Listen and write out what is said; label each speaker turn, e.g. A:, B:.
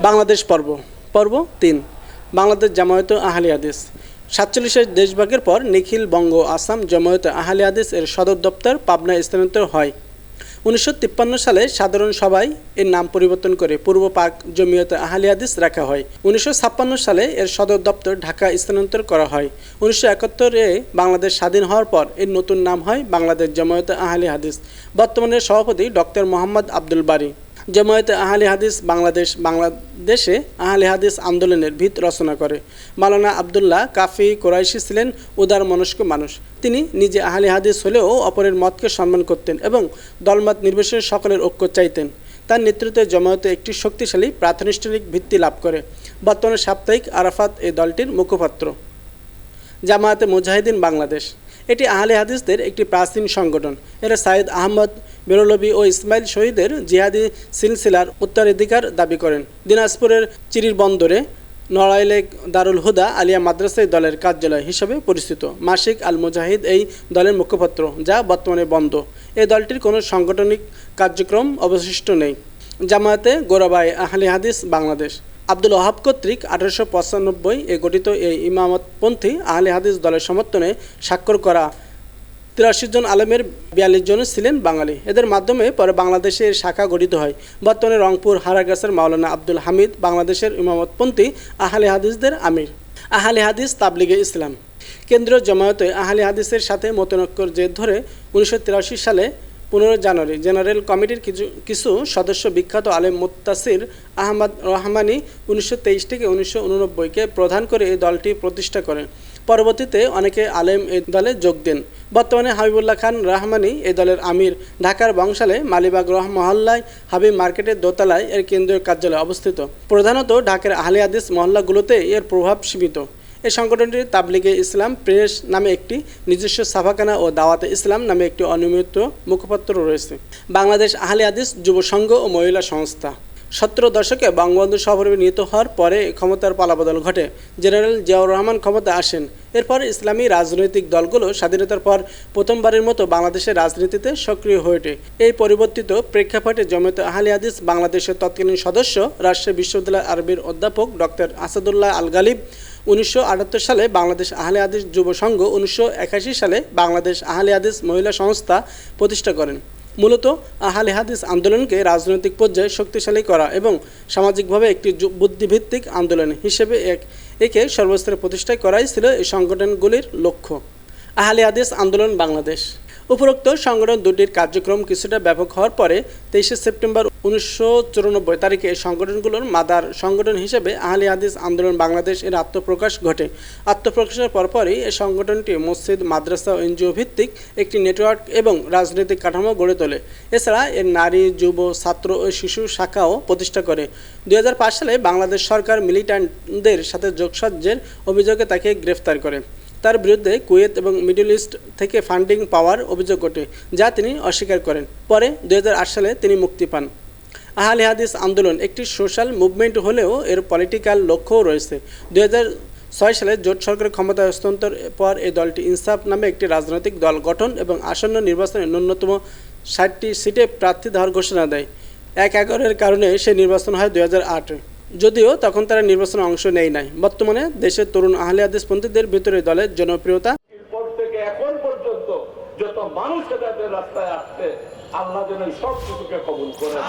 A: বাংলাদেশ পর্ব পর্ব ৩ বাংলাদেশ জামায়াতে আহলে হাদিস ৪৭-এর দেশভাগের পর নিখিল বঙ্গ আসাম জামায়াতে আহলে হাদিস এর সদর দপ্তর পাবনায় স্থানান্তর হয়। ১৯৫৩ সালে সাধারণ সভায় এর নাম পরিবর্তন করে পূর্ব পাক জমিয়তে আহলে হাদিস রাখা হয়। ১৯৫৬ সালে এর সদর দপ্তর ঢাকা স্থানান্তর করা হয়। ১৯৭১-এ বাংলাদেশ স্বাধীন হওয়ার পর এর নতুন নাম হয় বাংলাদেশ জামায়াতে আহলে হাদিস। বর্তমানে সভাপতি ডক্টর মোহাম্মদ আব্দুল বারী। জামায়াতে আহলে হাদিস বাংলাদেশে আহলে হাদিস আন্দোলনের ভিত রচনা করে। মাওলানা আবদুল্লাহ কাফি কোরাইশি ছিলেন উদার মনস্ক মানুষ। তিনি নিজে আহলে হাদিস হলেও অপরের মতকে সম্মান করতেন এবং দলমত নির্বিশেষে সকলের ঐক্য চাইতেন। তার নেতৃত্বে জামায়াতে একটি শক্তিশালী প্রাতিষ্ঠানিক ভিত্তি লাভ করে। বর্তমানে সাপ্তাহিক আরাফাত এই দলটির মুখপাত্র। জামায়াতে মুজাহিদিন বাংলাদেশ এটি আহলে হাদিসদের একটি প্রাচীন সংগঠন। এরা সাইদ আহমদ বেরলভী ও ইসমাইল শহীদের জিহাদি সিলসিলার উত্তরাধিকার দাবি করেন। দিনাজপুরের চিরির বন্দরে নড়াইলে দারুল হুদা আলিয়া মাদ্রাসায় দলের কার্যালয় হিসেবে পরিচিত। মাসিক আল মুজাহিদ এই দলের মুখপাত্র, যা বর্তমানে বন্ধ। এই দলটির কোনো সাংগঠনিক কার্যক্রম অবশিষ্ট নেই। জামায়াতে গোরাবাই আহলে হাদিস বাংলাদেশ আব্দুল ওহাব কর্তৃক ১৮৯৫-এ গঠিত এই ইমামতপন্থী আহলে হাদিস দলের সমর্থনে স্বাক্ষর করা ৮৩ জন আলেমের ৪২ জন ছিলেন বাঙালি। এদের মাধ্যমে পরে বাংলাদেশে এর শাখা গঠিত হয়। বর্তমানে রংপুর হারাগাছের মাওলানা আব্দুল হামিদ বাংলাদেশের ইমামতপন্থী আহলে হাদিসদের আমির। আহলে হাদিস তাবলিগে ইসলাম কেন্দ্রীয় জামায়াতে আহলে হাদিসের সাথে মতনৈক্যের জের ধরে ১৯৮৩ সালে ১৫ জানুয়ারি জেনারেল কমিটির কিছু সদস্য বিখ্যাত আলেম মুত্তাসির আহমদ রহমানি ১৯২৩ থেকে ১৯৮৯-কে প্রধান করে এই দলটি প্রতিষ্ঠা করেন। পরবর্তীতে অনেকে আলেম এই দলে যোগ দেন। বর্তমানে হাবিবুল্লাহ খান রহমানি এই দলের আমির। ঢাকার বংশালে মালিবাগ মহল্লায় হাবিব মার্কেটের দোতলায় এর কেন্দ্রীয় কার্যালয় অবস্থিত। প্রধানত ঢাকার আহলে হাদিস মহল্লাগুলোতে এর প্রভাব সীমিত। এই সংগঠনটির তাবলিগে ইসলাম প্রেস নামে একটি নিজস্ব ছাপাখানা ও দাওয়াতে ইসলাম নামে একটি অনিয়মিত মুখপাত্র রয়েছে। বাংলাদেশ আহলে হাদিস যুব সংঘ ও মহিলা সংস্থা ৭০ দশকে বঙ্গবন্ধু সফরে নিহত হওয়ার পরে ক্ষমতার পালাবদল ঘটে। জেনারেল জিয়াউর রহমান ক্ষমতায় আসেন। এরপর ইসলামী রাজনৈতিক দলগুলো স্বাধীনতার পর প্রথমবারের মতো বাংলাদেশের রাজনীতিতে সক্রিয় হয়ে ওঠে। এই পরিবর্তিত প্রেক্ষাপটে জামায়াতে আহলে হাদিস বাংলাদেশের তৎকালীন সদস্য রাজশাহী বিশ্ববিদ্যালয়ের আরবির অধ্যাপক ডক্টর আসাদুল্লাহ আল গালিব ১৯৭৮ সালে বাংলাদেশ আহলে হাদিস যুব সংঘ, ১৯৮১ সালে বাংলাদেশ আহলে হাদিস মহিলা সংস্থা প্রতিষ্ঠা করেন। মূলত আহলে হাদিস আন্দোলনকে রাজনৈতিক পর্যায়ে শক্তিশালী করা এবং সামাজিকভাবে একটি বুদ্ধিভিত্তিক আন্দোলন হিসেবে একে সর্বস্তরে প্রতিষ্ঠা করাই ছিল এই সংগঠনগুলির লক্ষ্য। আহলে হাদিস আন্দোলন বাংলাদেশ উপরোক্ত সংগঠন দুটির কার্যক্রম কিছুটা ব্যাপক হওয়ার পরে ২৩ সেপ্টেম্বর ১৯৯৪ তারিখে এই সংগঠনগুলোর মাদার সংগঠন হিসেবে আহলে হাদিস আন্দোলন বাংলাদেশ এর আত্মপ্রকাশ ঘটে। আত্মপ্রকাশের পরপরই এই সংগঠনটি মসজিদ, মাদ্রাসা ও এনজিও ভিত্তিক একটি নেটওয়ার্ক এবং রাজনৈতিক কাঠামো গড়ে তোলে। এছাড়া এর নারী, যুব, ছাত্র ও শিশু শাখাও প্রতিষ্ঠা করে। ২০০৫ সালে বাংলাদেশ সরকার মিলিট্যান্টদের সাথে যোগসাজশের অভিযোগে তাকে গ্রেফতার করে। তার বিরুদ্ধে কুয়েত এবং মিডল ইস্ট থেকে ফান্ডিং পাওয়ার অভিযোগ ওঠে, যা তিনি অস্বীকার করেন। পরে ২০০৮ সালে তিনি মুক্তি পান। আহলে হাদিস আন্দোলন একটি সোশ্যাল মুভমেন্ট হলেও এর পলিটিক্যাল লক্ষ্যও রয়েছে। ২০০৬ সালে জোট সরকারের ক্ষমতা হস্তান্তর পর এই দলটি ইনসাফ নামে একটি রাজনৈতিক দল গঠন এবং আসন্ন নির্বাচনে ন্যূনতম ৬০টি সিটে প্রার্থী দেওয়ার ঘোষণা দেয়। ১/১১-এর কারণে সে নির্বাচন হয় ২০০৮-এ, যদিও তখন তারা নির্বাচনে অংশ নেয় নাই। বর্তমানে দেশের তরুণ আহলে হাদিসপন্থীদের ভিতরে দলের জনপ্রিয়তা
B: থেকে এখন পর্যন্ত যত মানুষ তাদের রাস্তায় আসছে, আল্লাহ যেন সব কিছুকে কবুল করেন।